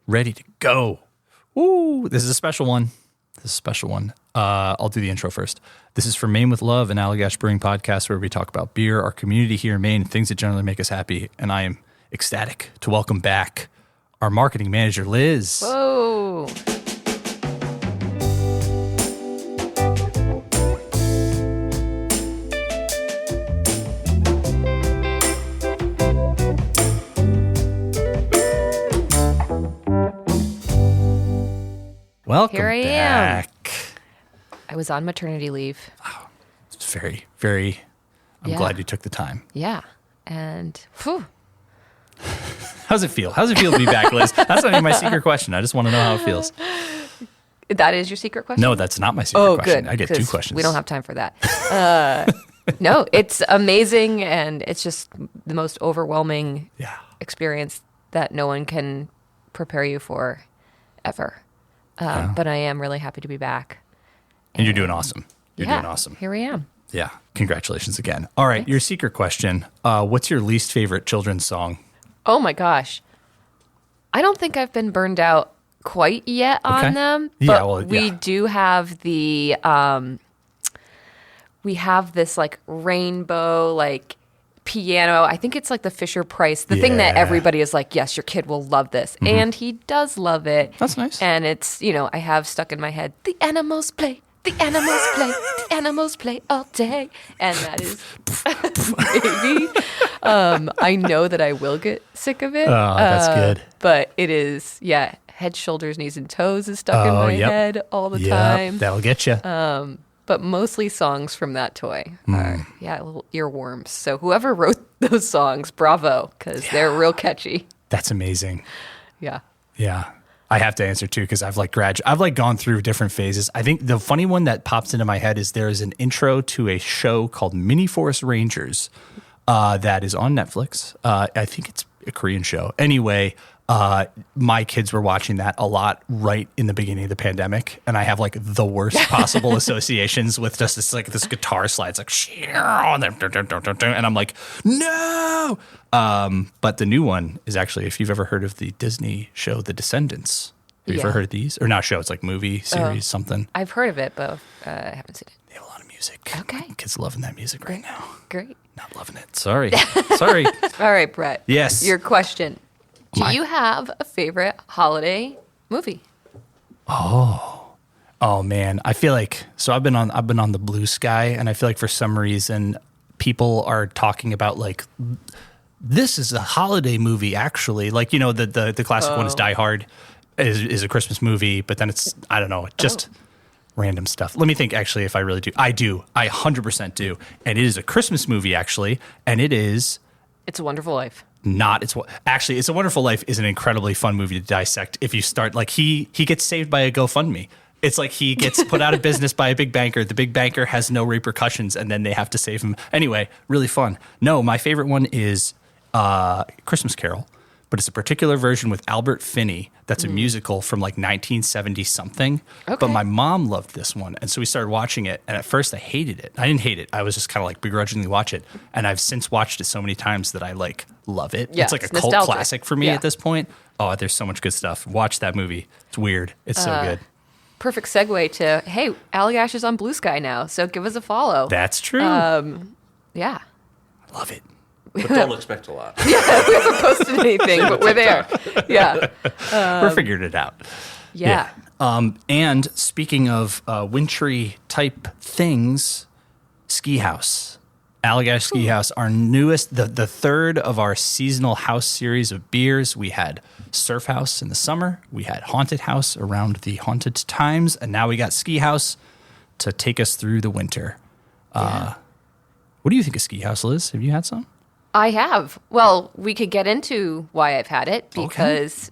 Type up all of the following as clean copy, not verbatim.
ready to go. Ooh, this is a special one. I'll do the intro first. This is for Maine with Love, an Allagash Brewing podcast where we talk about beer, our community here in Maine, things that generally make us happy. And I am ecstatic to welcome back our marketing manager, Liz. Whoa. Welcome Here I back. I was on maternity leave. Oh, it's very, very, I'm glad you took the time. Yeah. And whew. How's it feel? How's it feel to be back, Liz? That's not even my secret question. I just want to know how it feels. That is your secret question? No, that's not my secret question. Good, I get 2 questions. We don't have time for that. No, it's amazing, and it's just the most overwhelming experience that no one can prepare you for ever. But I am really happy to be back. And you're doing awesome. You're doing awesome. Here I am. Yeah. Congratulations again. All right. Thanks. Your secret question. What's your least favorite children's song? Oh my gosh. I don't think I've been burned out quite yet on them. But we do have the we have this like rainbow like piano. I think it's like the Fisher Price, the thing that everybody is like, yes, your kid will love this. Mm-hmm. And he does love it. That's nice. And it's, I have stuck in my head, the animals play. The animals play, the animals play all day. And that is, maybe, I know that I will get sick of it. Oh, that's good. But it is, head, shoulders, knees, and toes is stuck in my head all the time. That'll get you. But mostly songs from that toy are, little earworms. So whoever wrote those songs, bravo, because they're real catchy. That's amazing. Yeah. Yeah. I have to answer too because I've gone through different phases. I think the funny one that pops into my head is there is an intro to a show called Mini Forest Rangers that is on Netflix. I think it's a Korean show. Anyway, my kids were watching that a lot right in the beginning of the pandemic, and I have like the worst possible associations with just this guitar slide. It's like, and I'm like, no. But the new one is actually, if you've ever heard of the Disney show The Descendants, have you ever heard of these? Or not show, it's like movie, series, something. I've heard of it, but I haven't seen it. They have a lot of music. Okay. My kids are loving that music right now. Great. Not loving it. Sorry. Sorry. All right, Brett. Yes. Your question. Do you have a favorite holiday movie? Oh man. I feel like, so I've been on the Blue Sky, and I feel like for some reason people are talking about like, this is a holiday movie actually. Like, the classic one is Die Hard is a Christmas movie, but then it's, I don't know, just random stuff. Let me think actually if I really do. I 100% do. And it is a Christmas movie actually, and it is It's a Wonderful Life. It's a Wonderful Life is an incredibly fun movie to dissect. If you start like he gets saved by a GoFundMe. It's like he gets put out of business by a big banker. The big banker has no repercussions, and then they have to save him. Anyway, really fun. No, my favorite one is Christmas Carol, but it's a particular version with Albert Finney. That's a musical from like 1970 something. Okay. But my mom loved this one, and so we started watching it. And at first, I hated it. I didn't hate it. I was just kind of like begrudgingly watch it. And I've since watched it so many times that I like love it. Yeah, it's like a cult classic for me at this point. Oh, there's so much good stuff. Watch that movie. It's weird. It's so good. Perfect segue to, hey, Allagash is on Blue Sky now, so give us a follow. That's true. Yeah. I love it. But don't expect a lot. We haven't posted anything, but we're there. Yeah. We're figured it out. Yeah. And speaking of wintry type things, Ski House. Allagash Ski House, our newest, the third of our seasonal house series of beers. We had Surf House in the summer. We had Haunted House around the haunted times. And now we got Ski House to take us through the winter. What do you think of Ski House, Liz? Have you had some? I have. Well, we could get into why I've had it because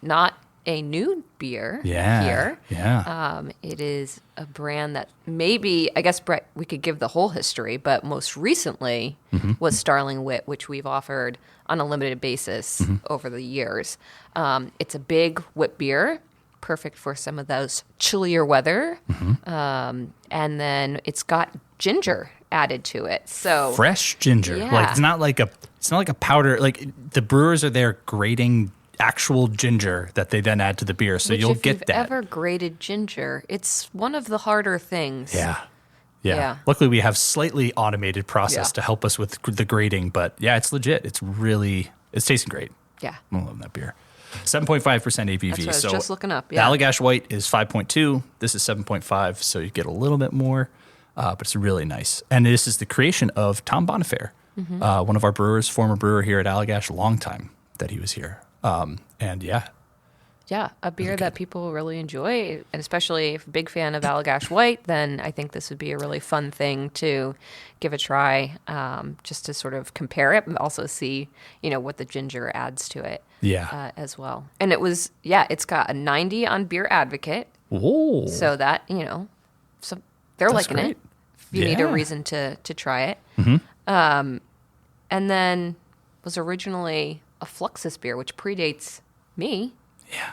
not a new beer here. Yeah. It is a brand that maybe, I guess, Brett, we could give the whole history, but most recently was Starling Wit, which we've offered on a limited basis over the years. It's a big wit beer, perfect for some of those chillier weather. And then it's got ginger added to it. So fresh ginger. Yeah. Like it's not like a powder, like the brewers are there grating actual ginger that they then add to the beer. So Which, you'll if get you've that. ever grated ginger, it's one of the harder things. Yeah. Luckily, we have slightly automated process Yeah. to help us with the grading. But yeah, it's legit. It's tasting great. Yeah. I love that beer. 7.5% ABV. That's what I was so just looking up. the Yeah. Allagash White is 5.2. This is 7.5. So you get a little bit more, but it's really nice. And this is the creation of Tom Bonifair, one of our brewers, former brewer here at Allagash, long time that he was here. And yeah, Yeah, a beer that people really enjoy, and especially if a big fan of Allagash White, then I think this would be a really fun thing to give a try, just to sort of compare it and also see, what the ginger adds to it. Yeah. As well. And it's got a 90 on Beer Advocate, Whoa. so that so they're That's liking great. it. If you need a Yeah. reason to try it, and then was originally a Fluxus beer, which predates me. Yeah.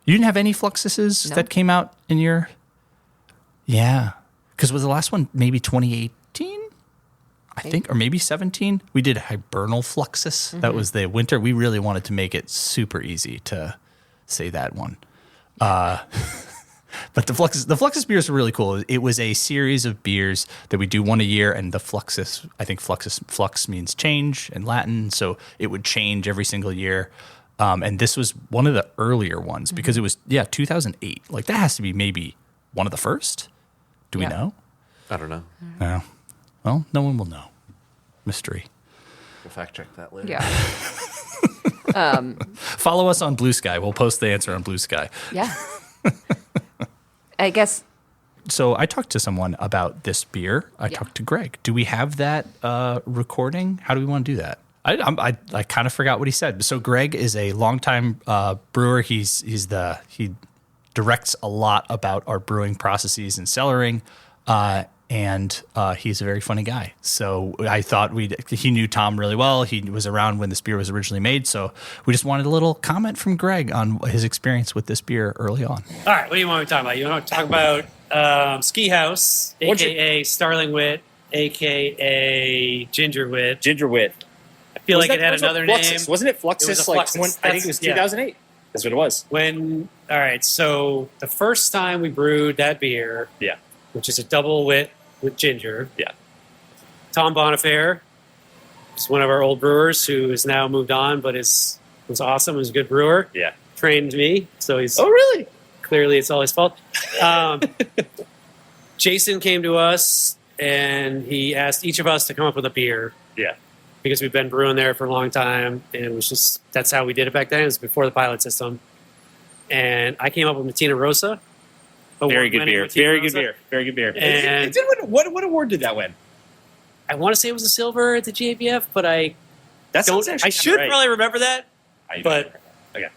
You didn't have any Fluxuses No. that came out in your... Yeah. Because was the last one maybe 2018? I think, or maybe 17? We did Hibernal Fluxus. That was the winter. We really wanted to make it super easy to say that one. But the Fluxus beers were really cool. It was a series of beers that we do one a year, and the Fluxus, I think flux means change in Latin, so it would change every single year. And this was one of the earlier ones because it was 2008. Like that has to be maybe one of the first. Do we know? I don't know. No. Well, no one will know. Mystery. We'll fact check that later. Yeah. Follow us on Blue Sky. We'll post the answer on Blue Sky. Yeah. I guess. So I talked to someone about this beer. I talked to Greg. Do we have that recording? How do we want to do that? I kind of forgot what he said. So Greg is a longtime brewer. He directs a lot about our brewing processes and cellaring, and he's a very funny guy. So I thought he knew Tom really well. He was around when this beer was originally made. So we just wanted a little comment from Greg on his experience with this beer early on. All right, what do you want me to talk about? You want to talk about Ski House, a.k.a. Starling Wit, a.k.a. Ginger Wit. Ginger Wit. I feel like it had another name. Wasn't it Fluxus? It was a like Fluxus. I think it was 2008. That's what it was. All right, so the first time we brewed that beer, which is a double wit with ginger, Tom Bonifair is one of our old brewers who has now moved on, but was awesome. He was a good brewer. Yeah. Trained me, so he's... Oh, really? Clearly, it's all his fault. Jason came to us, and he asked each of us to come up with a beer. Yeah. Because we've been brewing there for a long time, and it was just, that's how we did it back then. It was before the pilot system. And I came up with Matina Rosa. Very good beer. Very good beer. Very good beer. And What award did that win? I want to say it was a silver at the GABF, but I should probably remember that. But, okay.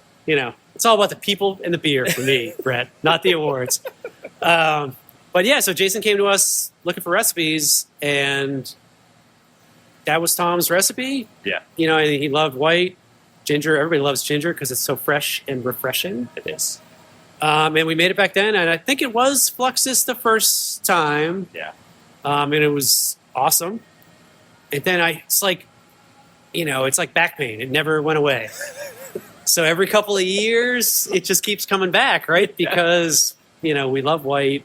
It's all about the people and the beer for me, Brett, not the awards. But yeah, so Jason came to us looking for recipes, and that was Tom's recipe. Yeah. He loved white, ginger. Everybody loves ginger because it's so fresh and refreshing. It is. And we made it back then, and I think it was Fluxus the first time. Yeah. And it was awesome. And then it's like back pain. It never went away. So every couple of years, it just keeps coming back, right? Because, we love white.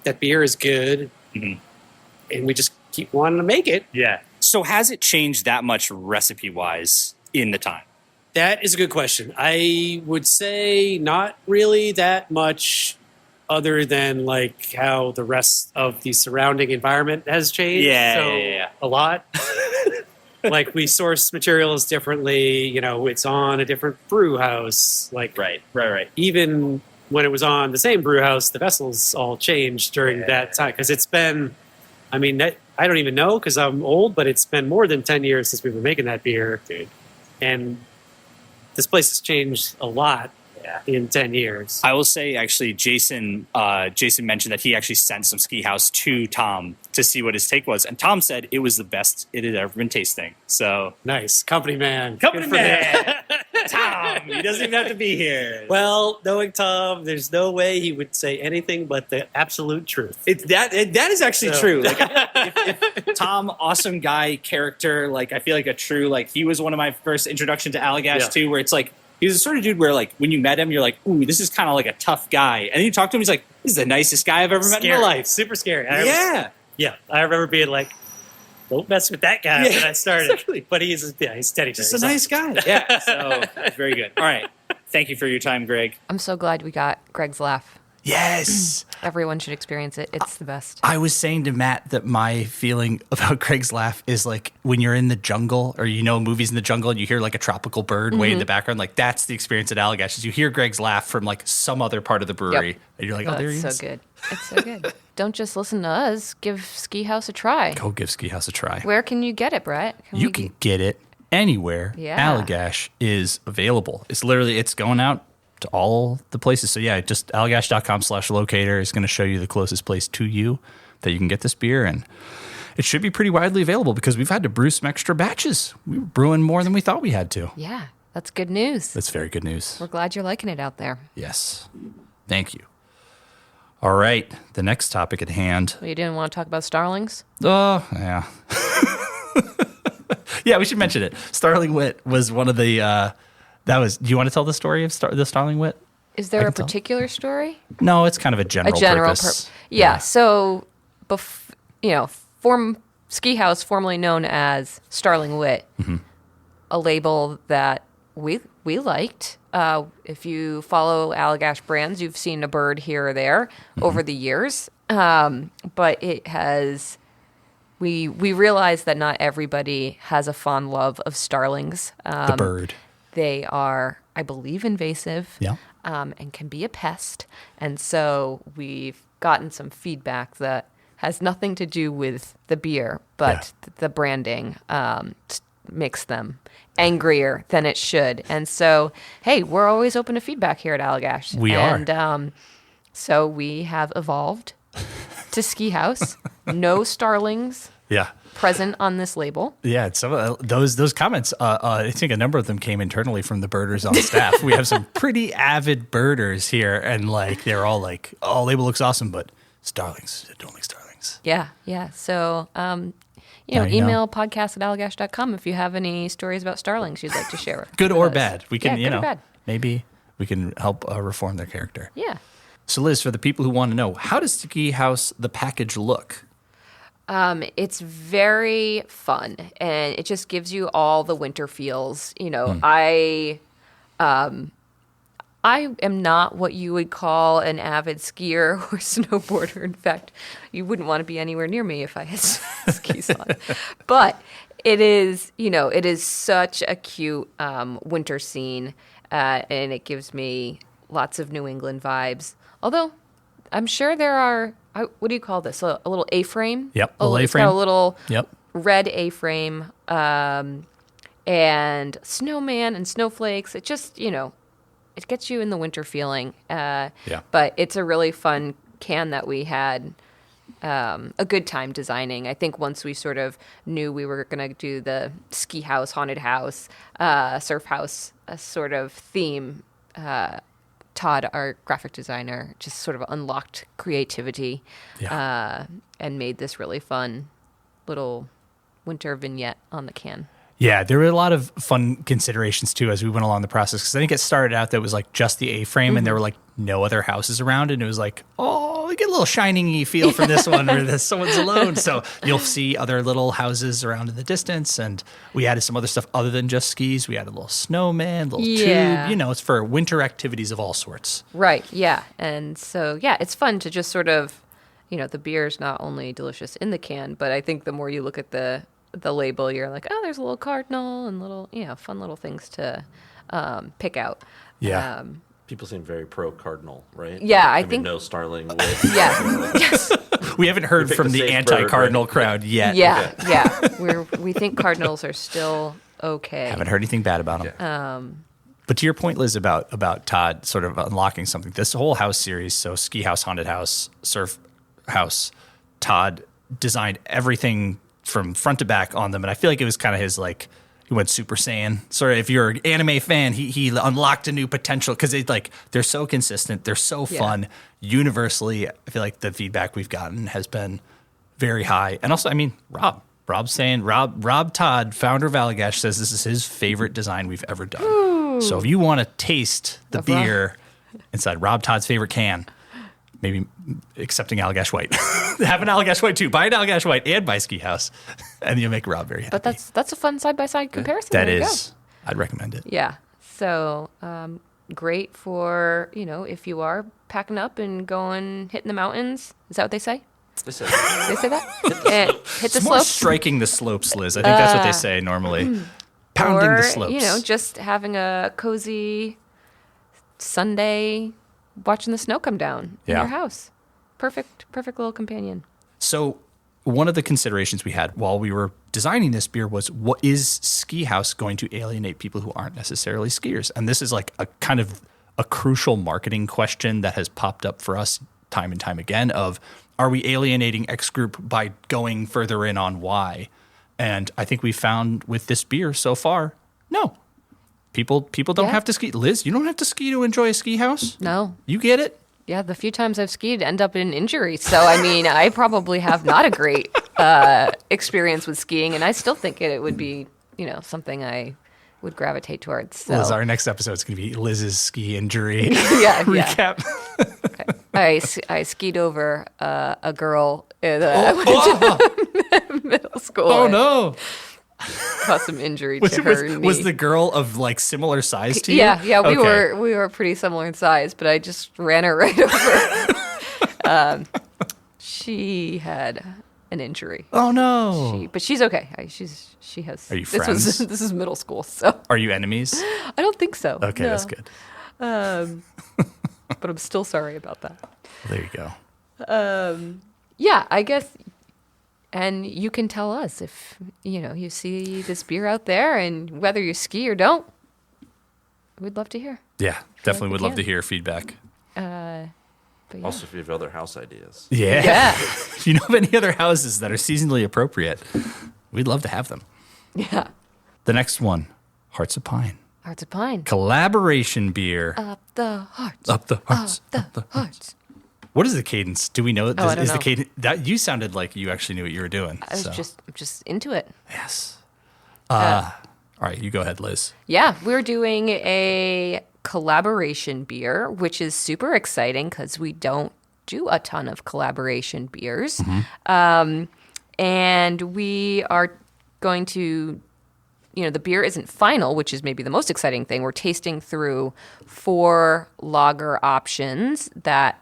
That beer is good. Mm-hmm. And we just keep wanting to make it. Yeah. So has it changed that much recipe-wise in the time? That is a good question. I would say not really that much, other than like how the rest of the surrounding environment has changed. Yeah. A lot. Like we source materials differently. It's on a different brew house. Like Right. even when it was on the same brew house, the vessels all changed during that time because it's been. I don't even know because I'm old, but it's been more than 10 years since we were making that beer, Dude. And this place has changed a lot in 10 years. I will say, actually, Jason mentioned that he actually sent some Ski House to Tom to see what his take was. And Tom said it was the best it had ever been tasting. So Nice. Company man. Company Good for man. him. Tom. He doesn't even have to be here. Well, knowing Tom, there's no way he would say anything but the absolute truth. That is actually So- true. Like, if Tom, awesome guy, character. Like, I feel like a true, like, he was one of my first introduction to Allagash Yeah. too, where it's like, he was the sort of dude where, like, when you met him, you're like, ooh, this is kind of like a tough guy. And then you talk to him, he's like, this is the nicest guy I've ever met in my Scary. life. Super scary. Yeah. I remember being like, don't mess with that guy when I started. exactly. But he's steady. Just a nice guy. Yeah. So, it's very good. All right. Thank you for your time, Greg. I'm so glad we got Greg's laugh. Yes. Everyone should experience it. It's the best. I was saying to Matt that my feeling about Greg's laugh is like when you're in the jungle or movies in the jungle and you hear like a tropical bird way in the background, like that's the experience at Allagash is you hear Greg's laugh from like some other part of the brewery. Yep. And you're like, oh, there he It's is. so good. It's so good. Don't just listen to us. Give Ski House a try. Go give Ski House a try. Where can you get it, Brett? You can get it anywhere. Yeah. Allagash is available. It's going out to all the places. So yeah, just allagash.com/locator is going to show you the closest place to you that you can get this beer. And it should be pretty widely available because we've had to brew some extra batches. We were brewing more than we thought we had to. Yeah, that's good news. That's very good news. We're glad you're liking it out there. Yes. Thank you. All right. The next topic at hand. Well, you didn't want to talk about starlings? Oh, yeah. Yeah, we should mention it. Starling Wit was one of the, do you want to tell the story of the Starling Wit? Is there a can tell. particular story? No, it's kind of a general purpose. Yeah. So, Ski House, formerly known as Starling Wit, a label that we liked. If you follow Allagash brands, you've seen a bird here or there over the years. But it has. We realize that not everybody has a fond love of starlings. The bird. They are, I believe, invasive. Yeah. And can be a pest. And so we've gotten some feedback that has nothing to do with the beer, but the branding makes them angrier than it should. And so, hey, we're always open to feedback here at Allagash. We are. And so we have evolved to Ski House. No starlings Yeah. present on this label. Yeah, some of those comments, I think a number of them came internally from the birders on staff. We have some pretty avid birders here, and like they're all like, "Oh, label looks awesome, but starlings, I don't like starlings." Yeah. So, Now email podcast@allagash.com if you have any stories about starlings you'd like to share. Good with or us. bad, we can, Yeah, good or bad. maybe we can help reform their character. Yeah. So, Liz, for the people who want to know, how does Ski House the package look? It's very fun, and it just gives you all the winter feels. I am not what you would call an avid skier or snowboarder. In fact, you wouldn't want to be anywhere near me if I had skis on. But it is such a cute winter scene, and it gives me lots of New England vibes. Although I'm sure there are, what do you call this? A little A-frame? Yep, a Oh, little it's got A-frame. a little Yep. red A-frame, and snowman and snowflakes. It just, it gets you in the winter feeling. Yeah. But it's a really fun can that we had a good time designing. I think once we sort of knew we were going to do the ski house, haunted house, surf house sort of theme, Todd, our graphic designer, just sort of unlocked creativity and made this really fun little winter vignette on the can. Yeah, there were a lot of fun considerations too as we went along the process because I think it started out that it was like just the A-frame and there were like no other houses around and it was like, oh, we get a little shining-y feel from this one where this someone's alone. So you'll see other little houses around in the distance and we added some other stuff other than just skis. We added a little snowman, little tube, it's for winter activities of all sorts. Right, yeah. And so, it's fun to just sort of, the beer's not only delicious in the can, but I think the more you look at the label, you're like, oh, there's a little cardinal and little, fun little things to pick out. Yeah. People seem very pro cardinal, right? Yeah, I mean, think- no starling. With, Yeah. Yes. We haven't heard picked from a the safe anti-cardinal bird, right? crowd yet. Yeah. We think cardinals are still okay. Haven't heard anything bad about them. But to your point, Liz, about Todd sort of unlocking something, this whole house series, so Ski House, Haunted House, Surf House, Todd designed everything from front to back on them. And I feel like it was kind of his like, He went Super Saiyan. Sort of, if you're an anime fan, he unlocked a new potential because they're so consistent, they're so fun. Universally, I feel like the feedback we've gotten has been very high. And also, I mean, Rob's saying Rob Todd, founder of Allagash, says this is his favorite design we've ever done. Ooh. So if you want to taste the beer inside Rob Todd's favorite can, maybe accepting Allagash White. Have an Allagash White too. Buy an Allagash White and buy Ski House, and you'll make Rob very happy. But that's a fun side-by-side comparison. That there you is. go. I'd recommend it. Yeah. So great for, if you are packing up and going, hitting the mountains. Is that what they say? They say They say that? Hit the It's more slopes. striking the slopes, Liz. I think that's what they say normally. Pounding the slopes. Just having a cozy Sunday watching the snow come down in your house. Perfect little companion. So one of the considerations we had while we were designing this beer was, what is Ski House going to alienate people who aren't necessarily skiers? And this is like a kind of a crucial marketing question that has popped up for us time and time again of, are we alienating X group by going further in on Y? And I think we found with this beer so far, no. People don't have to ski. Liz, you don't have to ski to enjoy a Ski House. No. You get it? Yeah, the few times I've skied end up in injury. So, I mean, I probably have not a great experience with skiing, and I still think it would be, something I would gravitate towards. So. Liz, our next episode is going to be Liz's ski injury yeah. recap. I skied over a girl that I went to middle school. Oh, no. Caused some injury to her knee. Was the girl of like similar size to you? Yeah, we Okay. were pretty similar in size, but I just ran her right over. She had an injury. Oh no! But she's okay. She has. Are you this friends? This is middle school, so Are you enemies? I don't think so. Okay, no. that's good. But I'm still sorry about that. There you go. Yeah, I guess. And you can tell us if, you see this beer out there, and whether you ski or don't, we'd love to hear. Yeah, definitely we would love can. to hear feedback. But yeah. Also, if you have other house ideas. Yeah. If you know of any other houses that are seasonally appropriate, we'd love to have them. Yeah. The next one, Hearts of Pine. Hearts of Pine. Collaboration beer. Up the hearts. Up the hearts. Up the hearts. What is the cadence? Do we know? I don't Is the know. cadence that you sounded like you actually knew what you were doing? I was just into it. Yes. All right, you go ahead, Liz. Yeah, we're doing a collaboration beer, which is super exciting because we don't do a ton of collaboration beers. And we are going to, the beer isn't final, which is maybe the most exciting thing. We're tasting through 4 lager options that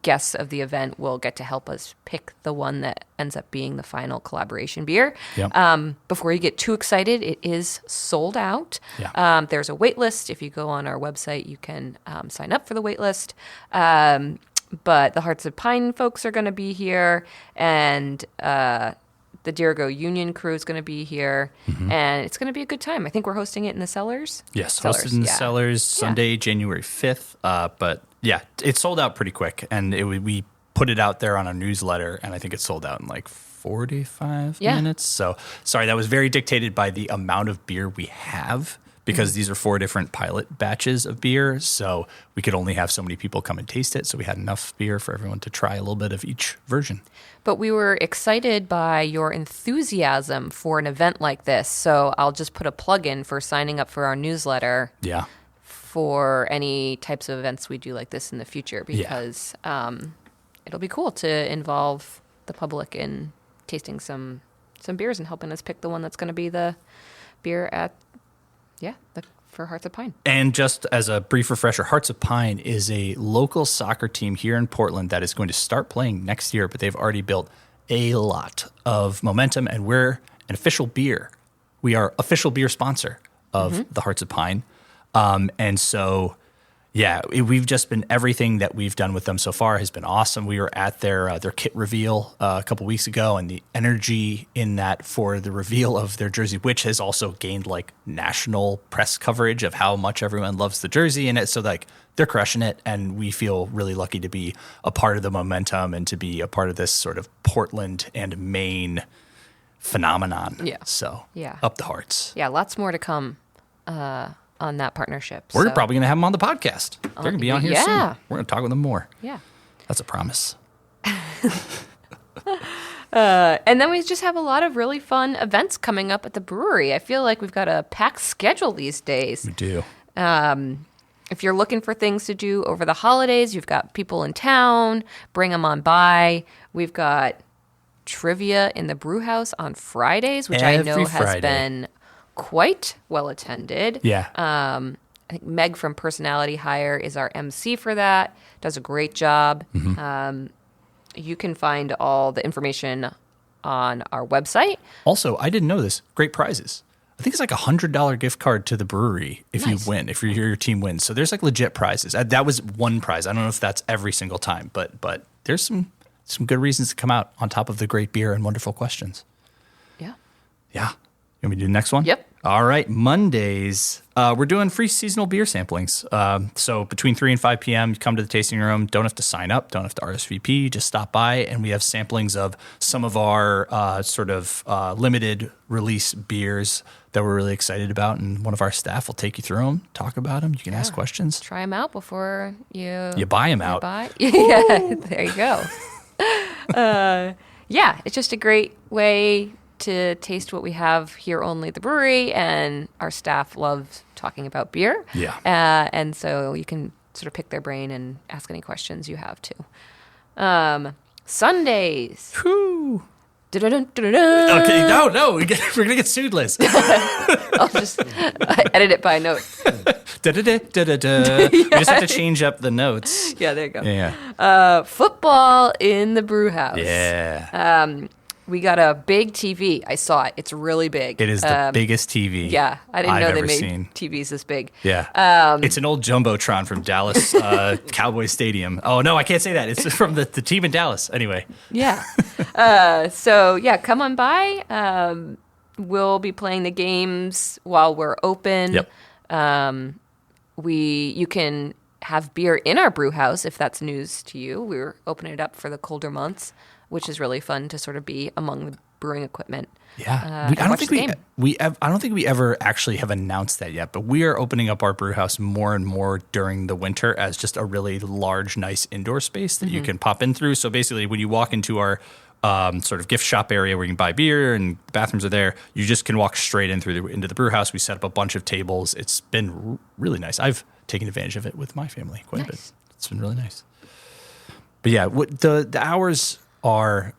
guests of the event will get to help us pick the one that ends up being the final collaboration beer. Yep. Before you get too excited, it is sold out. Yeah. There's a wait list. If you go on our website, you can sign up for the wait list. But the Hearts of Pine folks are going to be here, and the Dirigo Union crew is going to be here, and it's going to be a good time. I think we're hosting it in the Cellars. Yes, hosted in the Cellars Sunday, January 5th. But yeah, it sold out pretty quick, and we put it out there on a newsletter, and I think it sold out in like 45 minutes. So sorry, that was very dictated by the amount of beer we have, because these are 4 different pilot batches of beer. So we could only have so many people come and taste it. So we had enough beer for everyone to try a little bit of each version. But we were excited by your enthusiasm for an event like this. So I'll just put a plug in for signing up for our newsletter. Yeah. For any types of events we do like this in the future, because it'll be cool to involve the public in tasting some beers and helping us pick the one that's going to be the beer at for Hearts of Pine. And just as a brief refresher, Hearts of Pine is a local soccer team here in Portland that is going to start playing next year, but they've already built a lot of momentum, and we're an official beer. We are official beer sponsor of the Hearts of Pine. And so, we've just been, everything that we've done with them so far has been awesome. We were at their kit reveal a couple weeks ago, and the energy in that for the reveal of their jersey, which has also gained like national press coverage of how much everyone loves the jersey in it. So like they're crushing it, and we feel really lucky to be a part of the momentum and to be a part of this sort of Portland and Maine phenomenon. Yeah. So Yeah. up the hearts. Yeah, lots more to come on that partnership. We're So, probably going to have them on the podcast. They're going to be on here yeah. soon. We're going to talk with them more. Yeah. That's a promise. And then we just have a lot of really fun events coming up at the brewery. I feel like we've got a packed schedule these days. We do. If you're looking for things to do over the holidays, you've got people in town, bring them on by. We've got trivia in the brew house on Fridays, which I know Every has Friday. been quite well attended. Yeah. I think Meg from Personality Hire is our MC for that, does a great job. You can find all the information on our website. Also, I didn't know this. Great prizes. I think it's like $100 gift card to the brewery if Nice. you win, if your team wins. So there's like legit prizes. That was one prize. I don't know if that's every single time, but there's some good reasons to come out on top of the great beer and wonderful questions. Yeah. Yeah. You want me to do the next one? Yep. All right. Mondays, we're doing free seasonal beer samplings. So between 3 and 5 p.m., you come to the tasting room. Don't have to sign up. Don't have to RSVP. Just stop by, and we have samplings of some of our limited release beers that we're really excited about. And one of our staff will take you through them, talk about them. You can ask questions. Try them out before you buy them out. Yeah, there you go. Yeah, it's just a great way to taste what we have here only at the brewery, and our staff loves talking about beer. Yeah. And so you can sort of pick their brain and ask any questions you have too. Sundays. Whew. Dun-dun-dun-dun-dun. Okay, no, we're going to get sued, Liz. I'll just edit it by note. Da-da-da-da-da-da. We just have to change up the notes. Yeah, there you go. Yeah. Football in the brew house. Yeah. We got a big TV. I saw it. It's really big. It is the biggest TV Yeah, I didn't know I've they ever made seen. TVs this big. Yeah. It's an old Jumbotron from Dallas Cowboy Stadium. Oh, no, I can't say that. It's from the team in Dallas. Anyway. Yeah. So, yeah, come on by. We'll be playing the games while we're open. Yep. You can have beer in our brew house if that's news to you. We're opening it up for the colder months, which is really fun to sort of be among the brewing equipment. Yeah. and I don't watch think the game. I don't think we ever actually have announced that yet, but we are opening up our brew house more and more during the winter as just a really large, nice indoor space that you can pop in through. So basically, when you walk into our sort of gift shop area where you can buy beer and the bathrooms are there, you just can walk straight into the brew house. We set up a bunch of tables. It's been really nice. I've taken advantage of it with my family quite a bit. It's been really nice. But yeah, the hours are,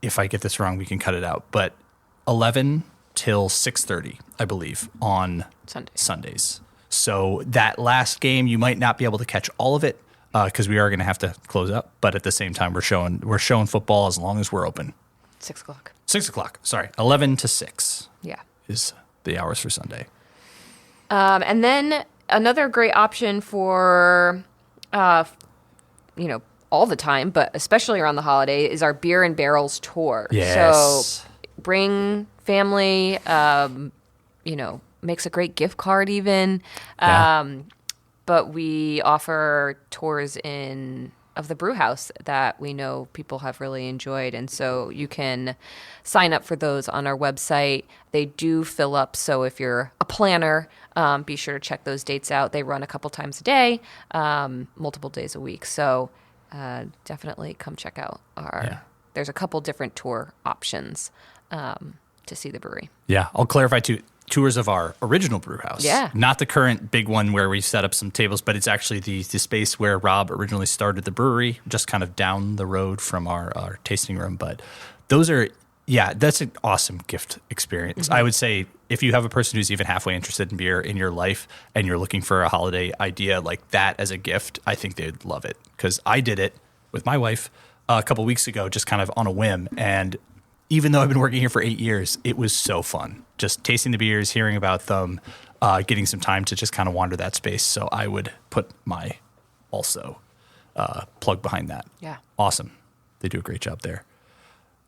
if I get this wrong, we can cut it out, but 11 till 6:30, I believe, on Sundays. So that last game, you might not be able to catch all of it because we are going to have to close up. But at the same time, we're showing football as long as we're open. 6 o'clock. 6 o'clock. Sorry, 11 to 6. Yeah. Is the hours for Sunday. And then another great option for, all the time, but especially around the holiday, is our Beer and Barrels tour. Yes. So bring family, makes a great gift card even. Yeah. But we offer tours of the brew house that we know people have really enjoyed. And so you can sign up for those on our website. They do fill up. So if you're a planner, be sure to check those dates out. They run a couple times a day, multiple days a week. So definitely come check out there's a couple different tour options to see the brewery. Yeah, I'll clarify too. Tours of our original brew house. Yeah. Not the current big one where we set up some tables, but it's actually the space where Rob originally started the brewery, just kind of down the road from our tasting room. But those are, that's an awesome gift experience. I would say if you have a person who's even halfway interested in beer in your life and you're looking for a holiday idea like that as a gift, I think they'd love it. Because I did it with my wife a couple weeks ago, just kind of on a whim. And even though I've been working here for 8 years, it was so fun. Just tasting the beers, hearing about them, getting some time to just kind of wander that space. So I would put my plug behind that. Yeah. Awesome. They do a great job there.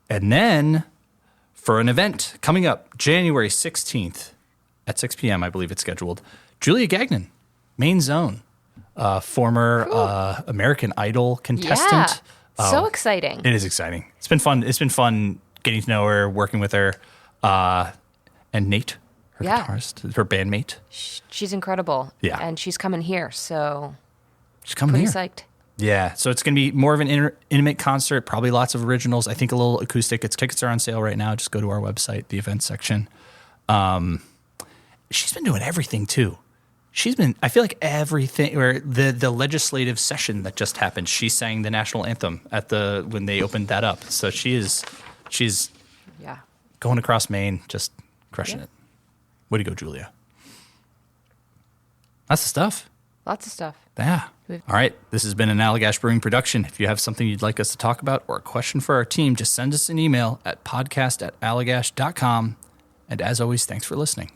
And then for an event coming up January 16th at 6 p.m., I believe it's scheduled, Julia Gagnon, Maine Zone, former American Idol contestant. Yeah. So exciting. It is exciting. It's been fun. It's been fun getting to know her, working with her. And Nate, her guitarist, her bandmate. She's incredible. Yeah. And she's coming here, so She's coming pretty here. psyched. Yeah, so it's going to be more of an intimate concert, probably lots of originals. I think a little acoustic. Tickets are on sale right now. Just go to our website, the events section. She's been doing everything too. I feel like everything, or the legislative session that just happened, she sang the national anthem when they opened that up. So she's going across Maine, just crushing it. Way to go, Julia. That's the stuff. Lots of stuff. Yeah. All right. This has been an Allagash Brewing production. If you have something you'd like us to talk about or a question for our team, just send us an email at podcast@allagash.com. And as always, thanks for listening.